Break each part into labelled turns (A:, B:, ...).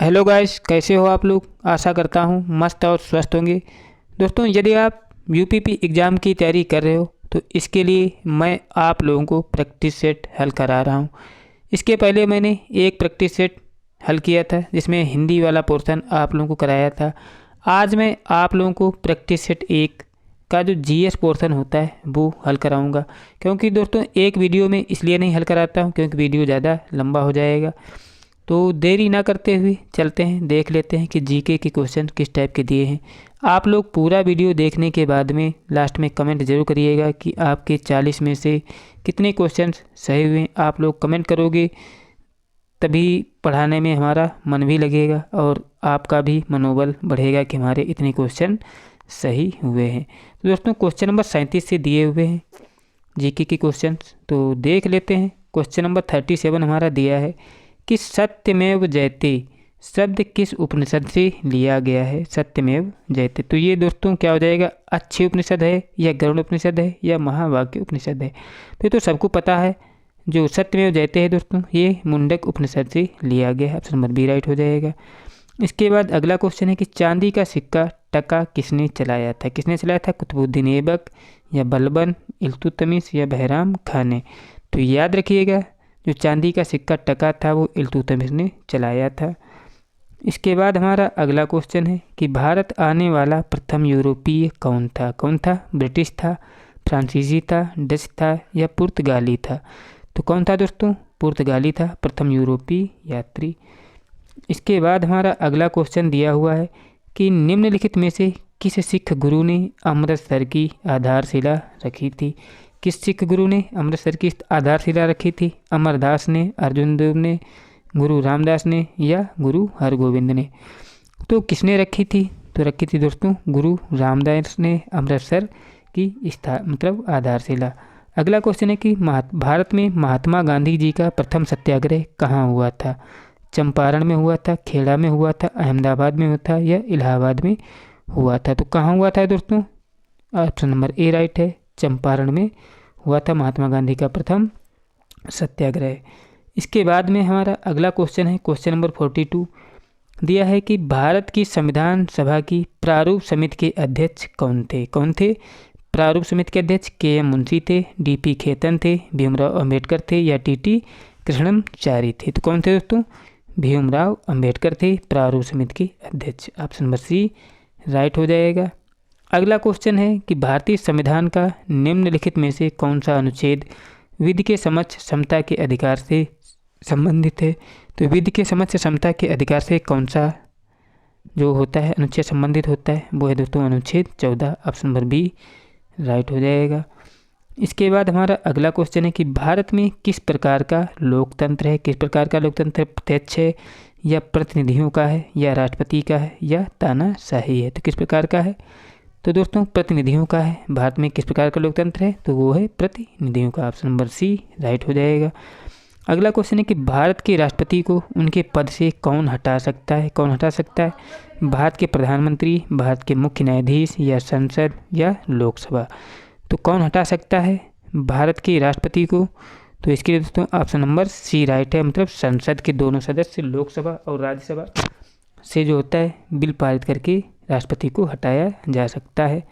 A: Hello guys, कैसे हो आप लोग। आशा करता हूँ मस्त और स्वस्थ होंगे। दोस्तों, यदि आप यूपीपी एग्ज़ाम की तैयारी कर रहे हो तो इसके लिए मैं आप लोगों को प्रैक्टिस सेट हल करा रहा हूँ। इसके पहले मैंने एक प्रैक्टिस सेट हल किया था जिसमें हिंदी वाला पोर्शन आप लोगों को कराया था। आज मैं आप लोगों को प्रैक्टिस सेट एक का जो जीएस पोर्शन होता है वो हल कराऊंगा। क्योंकि दोस्तों, एक वीडियो में इसलिए नहीं हल कराता हूँ क्योंकि वीडियो ज़्यादा लंबा हो जाएगा। तो देरी ना करते हुए चलते हैं, देख लेते हैं कि जीके के क्वेश्चन किस टाइप के दिए हैं। आप लोग पूरा वीडियो देखने के बाद में लास्ट में कमेंट ज़रूर करिएगा कि आपके 40 में से कितने क्वेश्चंस सही हुए। आप लोग कमेंट करोगे तभी पढ़ाने में हमारा मन भी लगेगा और आपका भी मनोबल बढ़ेगा कि हमारे इतने क्वेश्चन सही हुए हैं। तो दोस्तों, क्वेश्चन नंबर 37 से दिए हुए हैं जीके के क्वेश्चन, तो देख लेते हैं। क्वेश्चन नंबर 37 हमारा दिया है कि सत्यमेव जयते शब्द किस उपनिषद से लिया गया है। सत्यमेव जयते, तो ये दोस्तों क्या हो जाएगा, अच्छे उपनिषद है या गरुड़ उपनिषद है या महावाक्य उपनिषद है। तो ये तो सबको पता है, जो सत्यमेव जयते है दोस्तों ये मुंडक उपनिषद से लिया गया है। ऑप्शन नंबर बी राइट हो जाएगा। इसके बाद अगला क्वेश्चन है कि चांदी का सिक्का टका किसने चलाया था। किसने चलाया था, कुतुबुद्दीन ऐबक या बलबन, इल्तुतमिश या बहराम खान ने। तो याद रखिएगा, जो चांदी का सिक्का टका था वो इल्तुतमिश ने चलाया था। इसके बाद हमारा अगला क्वेश्चन है कि भारत आने वाला प्रथम यूरोपीय कौन था। कौन था, ब्रिटिश था, फ्रांसीसी था, डच था या पुर्तगाली था। तो कौन था दोस्तों, पुर्तगाली था प्रथम यूरोपीय यात्री। इसके बाद हमारा अगला क्वेश्चन दिया हुआ है कि निम्नलिखित में से किस सिख गुरु ने अमृतसर की आधारशिला रखी थी। किस सिख गुरु ने अमृतसर की आधारशिला रखी थी। अमरदास ने, अर्जुन देव ने, गुरु रामदास ने या गुरु हरगोविंद ने। तो किसने रखी थी, तो रखी थी दोस्तों गुरु रामदास ने अमृतसर की आधारशिला। अगला क्वेश्चन है कि भारत में महात्मा गांधी जी का प्रथम सत्याग्रह कहाँ हुआ था। चंपारण में हुआ था, खेड़ा में हुआ था, अहमदाबाद में हुआ था या इलाहाबाद में हुआ था। तो कहाँ हुआ था दोस्तों, ऑप्शन नंबर ए राइट है, चंपारण में हुआ था महात्मा गांधी का प्रथम सत्याग्रह। इसके बाद में हमारा अगला क्वेश्चन है क्वेश्चन नंबर 42 दिया है कि भारत की संविधान सभा की प्रारूप समिति के अध्यक्ष कौन थे। कौन थे, प्रारूप समिति के अध्यक्ष के.एम. मुंशी थे, डी.पी. खेतन थे, भीमराव अंबेडकर थे या टी.टी. कृष्णमाचारी थे। तो कौन थे दोस्तों, भीमराव अंबेडकर थे प्रारूप समिति के अध्यक्ष। ऑप्शन नंबर सी राइट हो जाएगा। अगला क्वेश्चन है कि भारतीय संविधान का निम्नलिखित में से कौन सा अनुच्छेद विधि के समक्ष समता के अधिकार से संबंधित है। तो विधि के समक्ष समता के अधिकार से कौन सा जो होता है अनुच्छेद संबंधित होता है, वो है दोस्तों अनुच्छेद 14। ऑप्शन नंबर बी राइट हो जाएगा। इसके बाद हमारा अगला क्वेश्चन है कि भारत में किस प्रकार का लोकतंत्र है। किस प्रकार का लोकतंत्र, प्रत्यक्ष है या प्रतिनिधियों का है या राष्ट्रपति का है या तानाशाही है। तो किस प्रकार का है, तो दोस्तों प्रतिनिधियों का है। भारत में किस प्रकार का लोकतंत्र है, तो वो है प्रतिनिधियों का। ऑप्शन नंबर सी राइट हो जाएगा। अगला क्वेश्चन है कि भारत के राष्ट्रपति को उनके पद से कौन हटा सकता है। कौन हटा सकता है, भारत के प्रधानमंत्री, भारत के मुख्य न्यायाधीश या संसद या लोकसभा। तो कौन हटा सकता है भारत के राष्ट्रपति को, तो इसके लिए दोस्तों ऑप्शन नंबर सी राइट है, मतलब संसद के दोनों सदस्य लोकसभा और राज्यसभा से जो होता है बिल पारित करके राष्ट्रपति को हटाया जा सकता है।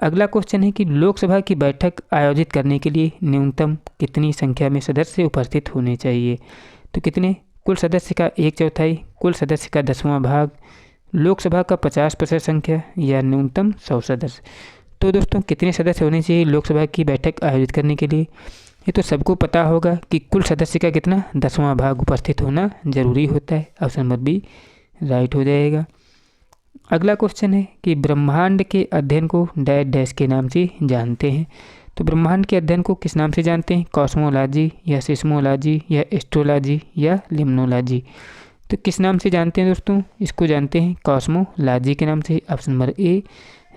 A: अगला क्वेश्चन है कि लोकसभा की बैठक आयोजित करने के लिए न्यूनतम कितनी संख्या में सदस्य उपस्थित होने चाहिए। तो कितने, कुल सदस्य का 1/4, कुल सदस्य का 10वां भाग, लोकसभा का 50% संख्या या न्यूनतम 100 सदस्य। तो दोस्तों कितने सदस्य होने चाहिए लोकसभा की बैठक आयोजित करने के लिए, ये तो सबको पता होगा कि कुल सदस्य का कितना 10वां भाग उपस्थित होना जरूरी होता है। ऑप्शन नंबर बी राइट हो जाएगा। अगला क्वेश्चन है कि ब्रह्मांड के अध्ययन को डैश डैश के नाम से जानते हैं। तो ब्रह्मांड के अध्ययन को किस नाम से जानते हैं, कॉस्मोलॉजी या सिस्मोलॉजी या एस्ट्रोलॉजी या लिम्नोलॉजी। तो किस नाम से जानते हैं दोस्तों, इसको जानते हैं कॉस्मोलॉजी के नाम से। ऑप्शन नंबर ए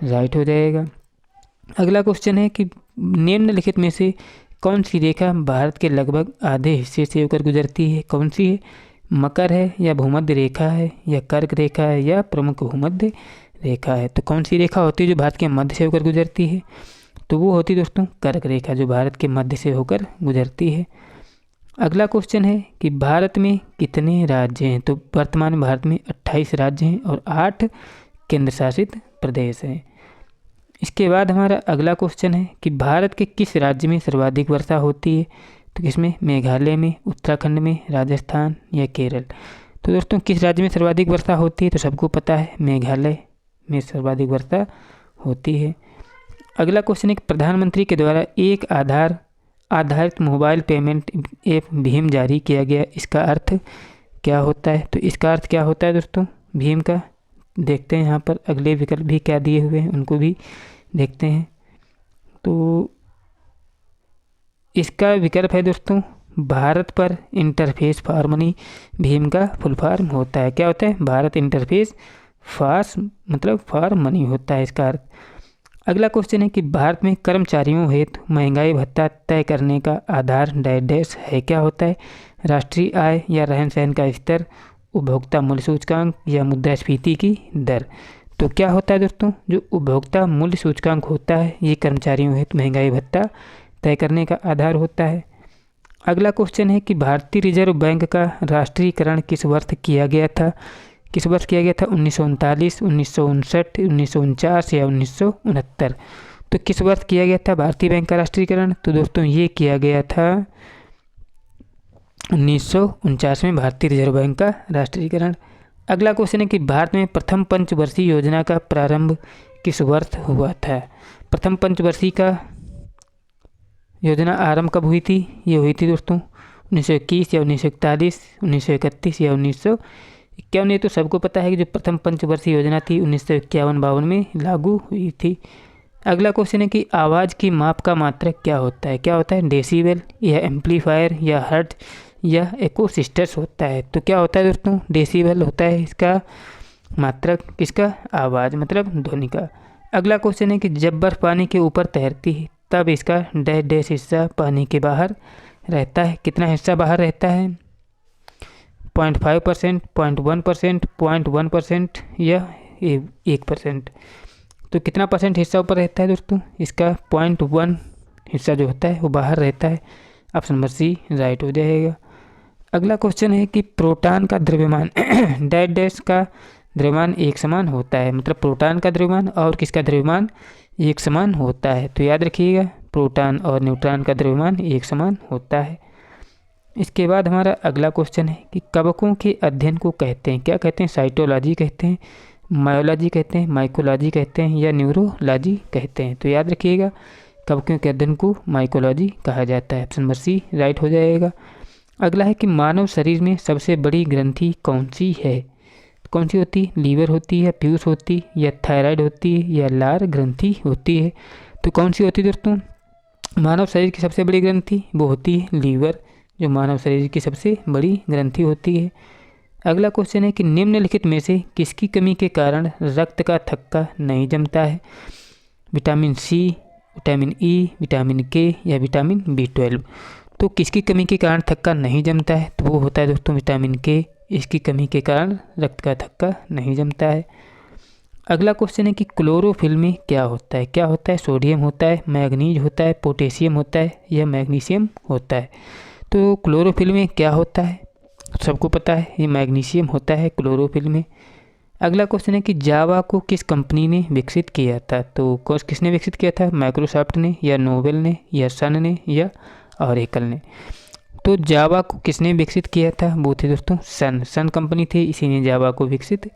A: राइट हो जाएगा। अगला क्वेश्चन है कि निम्नलिखित में से कौन सी रेखा भारत के लगभग आधे हिस्से से होकर गुजरती है। कौन सी है, मकर है या भूमध्य रेखा है या कर्क रेखा है या प्रमुख भूमध्य रेखा है। तो कौन सी रेखा होती है जो भारत के मध्य से होकर गुजरती है, तो वो होती है दोस्तों कर्क रेखा, जो भारत के मध्य से होकर गुजरती है। अगला क्वेश्चन है कि भारत में कितने राज्य हैं। तो वर्तमान में भारत में 28 राज्य हैं और 8 केंद्र शासित प्रदेश हैं। इसके बाद हमारा अगला क्वेश्चन है कि भारत के किस राज्य में सर्वाधिक वर्षा होती है। तो किसमें, मेघालय में, उत्तराखंड में, राजस्थान या केरल। तो दोस्तों किस राज्य में सर्वाधिक वर्षा होती है, तो सबको पता है मेघालय में सर्वाधिक वर्षा होती है। अगला क्वेश्चन है कि प्रधानमंत्री के द्वारा एक आधार आधारित मोबाइल पेमेंट ऐप भीम जारी किया गया, इसका अर्थ क्या होता है। तो इसका अर्थ क्या होता है दोस्तों भीम का, देखते हैं यहाँ पर अगले विकल्प भी क्या दिए हुए हैं उनको भी देखते हैं। तो इसका विकल्प है दोस्तों भारत पर इंटरफेस फॉर मनी। भीम का फुल फॉर्म होता है, क्या होता है, भारत इंटरफेस फॉर मनी होता है इसका अर्थ। अगला क्वेश्चन है कि भारत में कर्मचारियों हेतु महंगाई भत्ता तय करने का आधार डैश है, क्या होता है, राष्ट्रीय आय या रहन सहन का स्तर, उपभोक्ता मूल्य सूचकांक या मुद्रास्फीति की दर। तो क्या होता है दोस्तों, जो उपभोक्ता मूल्य सूचकांक होता है ये कर्मचारियों हेतु महंगाई भत्ता तय करने का आधार होता है। अगला क्वेश्चन है कि भारतीय रिजर्व बैंक का राष्ट्रीयकरण किस वर्ष किया गया था। किस वर्ष किया गया था, 1939, 1959, 1949 या 1969। तो किस वर्ष किया गया था भारतीय बैंक का राष्ट्रीयकरण। तो दोस्तों ये किया गया था 1949 में भारतीय रिजर्व बैंक का राष्ट्रीयकरण। अगला क्वेश्चन है कि भारत में प्रथम पंचवर्षीय योजना का प्रारंभ किस वर्ष हुआ था। प्रथम पंचवर्षीय का योजना आरंभ कब हुई थी, ये हुई थी दोस्तों 1921 या 1941, 1931 या 1951। ये तो सबको पता है कि जो प्रथम पंचवर्षीय योजना थी 1951-52 में लागू हुई थी। अगला क्वेश्चन है कि आवाज़ की माप का मात्रक क्या होता है। क्या होता है, डेसिबल या एम्पलीफायर या हर्ट्ज या एकोसिस्टर्स होता है। तो क्या होता है दोस्तों, डेसिबल होता है इसका मात्रक, किसका, आवाज़ मतलब ध्वनि का। अगला क्वेश्चन है कि जब बर्फ़ पानी के ऊपर तैरती है तब इसका डैश हिस्सा पानी के बाहर रहता है। कितना हिस्सा बाहर रहता है, 0.5%, 0.1%, 0.1% या 1%। तो कितना परसेंट हिस्सा ऊपर रहता है दोस्तों, इसका 0.1 हिस्सा जो होता है वो बाहर रहता है। ऑप्शन नंबर सी राइट हो जाएगा। अगला क्वेश्चन है कि प्रोटॉन का द्रव्यमान डैश का द्रव्यमान एक समान होता है। मतलब प्रोटॉन का द्रव्यमान और किसका द्रव्यमान एक समान होता है। तो याद रखिएगा प्रोटॉन और न्यूट्रॉन का द्रव्यमान एक समान होता है। इसके बाद हमारा अगला क्वेश्चन है कि कवकों के अध्ययन को कहते हैं, क्या कहते हैं, साइटोलॉजी कहते हैं, मायोलॉजी कहते हैं, माइकोलॉजी कहते हैं या न्यूरोलॉजी कहते हैं। तो याद रखिएगा कवकों के अध्ययन को माइकोलॉजी कहा जाता है। ऑप्शन नंबर सी राइट हो जाएगा। अगला है कि मानव शरीर में सबसे बड़ी ग्रंथि कौन सी है। कौन सी होती है, लीवर होती है, प्यूस होती है या थायराइड होती है या लार ग्रंथि होती है। तो कौन सी होती है दोस्तों, मानव शरीर की सबसे बड़ी ग्रंथि वो होती है लीवर, जो मानव शरीर की सबसे बड़ी ग्रंथि होती है। अगला क्वेश्चन है कि निम्नलिखित में से किसकी कमी के कारण रक्त का थक्का नहीं जमता है। Vitamin C, vitamin E, vitamin K या विटामिन B12। तो किसकी कमी के कारण थक्का नहीं जमता है, तो वो होता है दोस्तों विटामिन के। इसकी कमी के कारण रक्त का थक्का नहीं जमता है। अगला क्वेश्चन है कि क्लोरोफिल में क्या होता है। क्या होता है, सोडियम होता है, मैग्नीज होता है, पोटेशियम होता है या मैग्नीशियम होता है। तो क्लोरोफिल में क्या होता है, सबको पता है ये मैग्नीशियम होता है क्लोरोफिल में। अगला क्वेश्चन है कि जावा को किस कंपनी ने विकसित किया था। तो किसने विकसित किया था, माइक्रोसॉफ्ट ने या नोबेल ने या सन ने या ऑरेकल ने। तो जावा को किसने विकसित किया था, वो थे दोस्तों सन कंपनी थी, इसी ने जावा को विकसित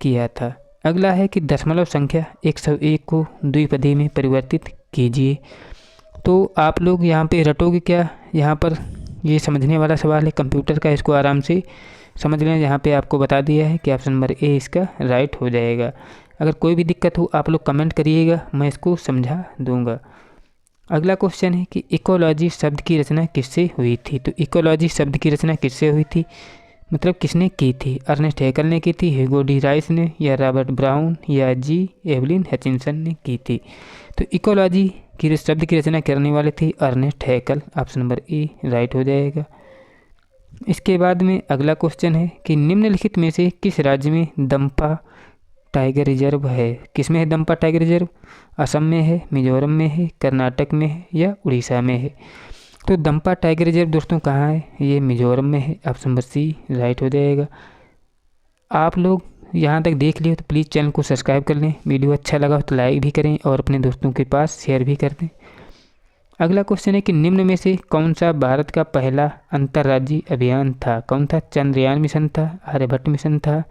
A: किया था। अगला है कि दशमलव संख्या 101 को द्विपदी में परिवर्तित कीजिए। तो आप लोग यहाँ पे रटोगे क्या, यहाँ पर ये समझने वाला सवाल है कंप्यूटर का, इसको आराम से समझ लें। यहाँ पे आपको बता दिया है कि ऑप्शन नंबर ए इसका राइट हो जाएगा। अगर कोई भी दिक्कत हो आप लोग कमेंट करिएगा, मैं इसको समझा दूंगा। अगला क्वेश्चन है कि इकोलॉजी शब्द की रचना किससे हुई थी। तो इकोलॉजी शब्द की रचना किससे हुई थी, मतलब किसने की थी, अर्नेस्ट हैकल ने की थी, ह्यूगो डी राइस ने या रॉबर्ट ब्राउन या जी एवलिन हचिंसन ने की थी। तो इकोलॉजी की शब्द की रचना करने वाले थे Ernest Haeckel. Option number A right हो जाएगा। इसके बाद में अगला क्वेश्चन है कि निम्नलिखित में से किस राज्य में दंपा टाइगर रिजर्व है। किस में है दंपा टाइगर रिजर्व, असम में है, मिजोरम में है, कर्नाटक में है या उड़ीसा में है। तो दंपा टाइगर रिजर्व दोस्तों कहाँ है? ये मिजोरम में है। ऑप्शन नंबर सी राइट हो जाएगा। आप लोग यहाँ तक देख लिए तो प्लीज़ चैनल को सब्सक्राइब कर लें। वीडियो अच्छा लगा तो लाइक भी करें और अपने दोस्तों के पास शेयर भी कर दें। अगला क्वेश्चन है कि निम्न में से कौन सा भारत का पहला अंतर्राज्यीय अभियान था? कौन था? चंद्रयान मिशन था, आर्यभट्ट मिशन था,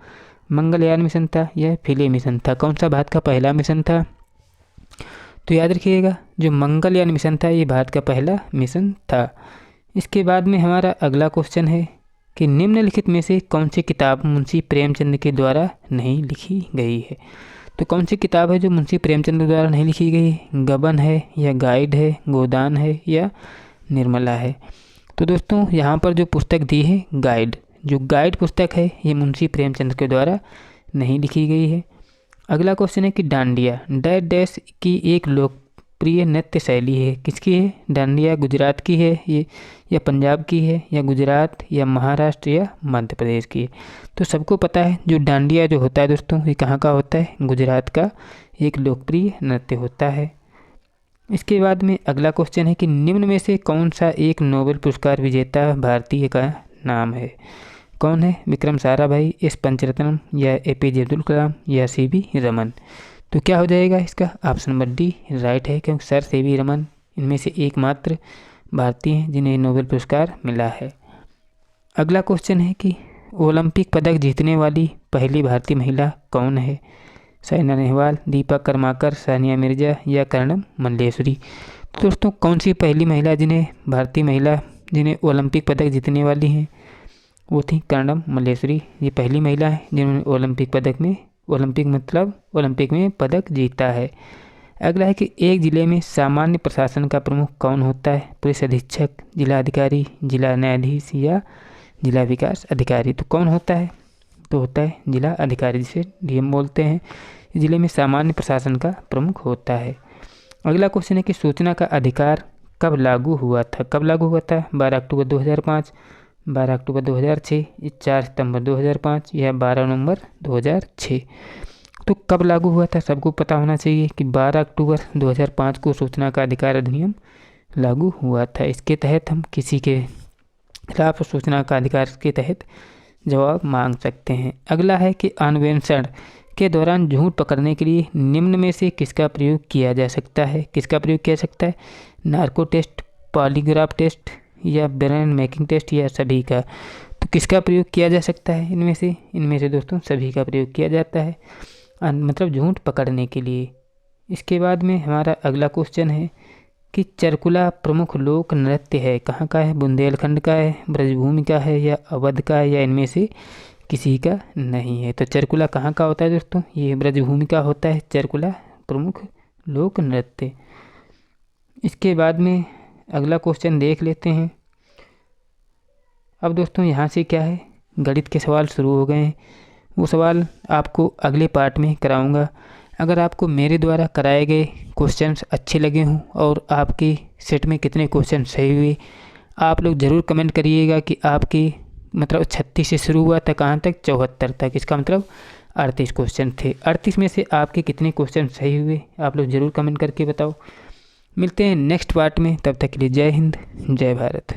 A: मंगलयान मिशन था या फिले मिशन था? कौन सा भारत का पहला मिशन था? तो याद रखिएगा जो मंगलयान मिशन था ये भारत का पहला मिशन था। इसके बाद में हमारा अगला क्वेश्चन है कि निम्नलिखित में से कौन सी किताब मुंशी प्रेमचंद के द्वारा नहीं लिखी गई है? तो कौन सी किताब है जो मुंशी प्रेमचंद द्वारा नहीं लिखी गई है? गबन है या गाइड है, गोदान है या निर्मला है? तो दोस्तों यहाँ पर जो पुस्तक दी है गाइड, जो गाइड पुस्तक है ये मुंशी प्रेमचंद के द्वारा नहीं लिखी गई है। अगला क्वेश्चन है कि डांडिया डैश डैश की एक लोकप्रिय नृत्य शैली है। किसकी है डांडिया? गुजरात की है ये या पंजाब की है या गुजरात या महाराष्ट्र या मध्य प्रदेश की है? तो सबको पता है जो डांडिया जो होता है दोस्तों ये कहाँ का होता है? गुजरात का एक लोकप्रिय नृत्य होता है। इसके बाद में अगला क्वेश्चन है कि निम्न में से कौन सा एक नोबेल पुरस्कार विजेता भारतीय का नाम है? कौन है? विक्रम साराभाई, एस पंचरत्नम या एपीजे अब्दुल कलाम या सीवी रमन? तो क्या हो जाएगा इसका? ऑप्शन नंबर डी राइट है, क्योंकि सर सीवी रमन इनमें से एकमात्र भारतीय हैं जिन्हें नोबेल पुरस्कार मिला है। अगला क्वेश्चन है कि ओलंपिक पदक जीतने वाली पहली भारतीय महिला कौन है? साइना नेहवाल, दीपा कर्माकर, सानिया मिर्जा या कर्णम मल्लेश्वरी? तो दोस्तों कौन सी पहली महिला भारतीय महिला जिन्हें ओलंपिक पदक जीतने वाली हैं वो थी कर्णम मल्लेश्वरी। ये पहली महिला है जिन्होंने ओलंपिक में पदक जीता है। अगला है कि एक ज़िले में सामान्य प्रशासन का प्रमुख कौन होता है? पुलिस अधीक्षक, जिला अधिकारी, जिला न्यायाधीश या जिला विकास अधिकारी? तो कौन होता है? तो होता है जिला अधिकारी, जिसे डीएम बोलते हैं। ज़िले में सामान्य प्रशासन का प्रमुख होता है। अगला क्वेश्चन है कि सूचना का अधिकार कब लागू हुआ था? कब लागू हुआ था? 12 अक्टूबर 2005, 12 अक्टूबर 2006, 4 सितंबर 2005 या 12 नवंबर 2006? तो कब लागू हुआ था सबको पता होना चाहिए कि 12 अक्टूबर 2005 को सूचना का अधिकार अधिनियम लागू हुआ था। इसके तहत हम किसी के खिलाफ सूचना का अधिकार के तहत जवाब मांग सकते हैं। अगला है कि अन्वेषण के दौरान झूठ पकड़ने के लिए निम्न में से किसका प्रयोग किया जा सकता है? किसका प्रयोग किया जा सकता है? नार्को टेस्ट, पॉलीग्राफ टेस्ट या ब्रेन मेकिंग टेस्ट या सभी का? तो किसका प्रयोग किया जा सकता है इनमें से दोस्तों सभी का प्रयोग किया जाता है, मतलब झूठ पकड़ने के लिए। इसके बाद में हमारा अगला क्वेश्चन है कि चरकुला प्रमुख लोक नृत्य है, कहाँ का है? बुंदेलखंड का है, ब्रजभूमि का है या अवध का है या इनमें से किसी का नहीं है? तो चरकुला कहाँ का होता है दोस्तों? ये ब्रजभूमि का होता है चरकुला प्रमुख लोक नृत्य। इसके बाद में अगला क्वेश्चन देख लेते हैं। अब दोस्तों यहाँ से क्या है, गणित के सवाल शुरू हो गए हैं। वो सवाल आपको अगले पार्ट में कराऊंगा। अगर आपको मेरे द्वारा कराए गए क्वेश्चंस अच्छे लगे हों और आपके सेट में कितने क्वेश्चन सही हुए, आप लोग ज़रूर कमेंट करिएगा कि आपके 36 से शुरू हुआ था कहाँ तक? 74 तक। इसका मतलब 38 क्वेश्चन थे। 38 में से आपके कितने क्वेश्चन सही हुए आप लोग ज़रूर कमेंट करके बताओ। मिलते हैं नेक्स्ट पार्ट में, तब तक के लिए जय हिंद, जय भारत।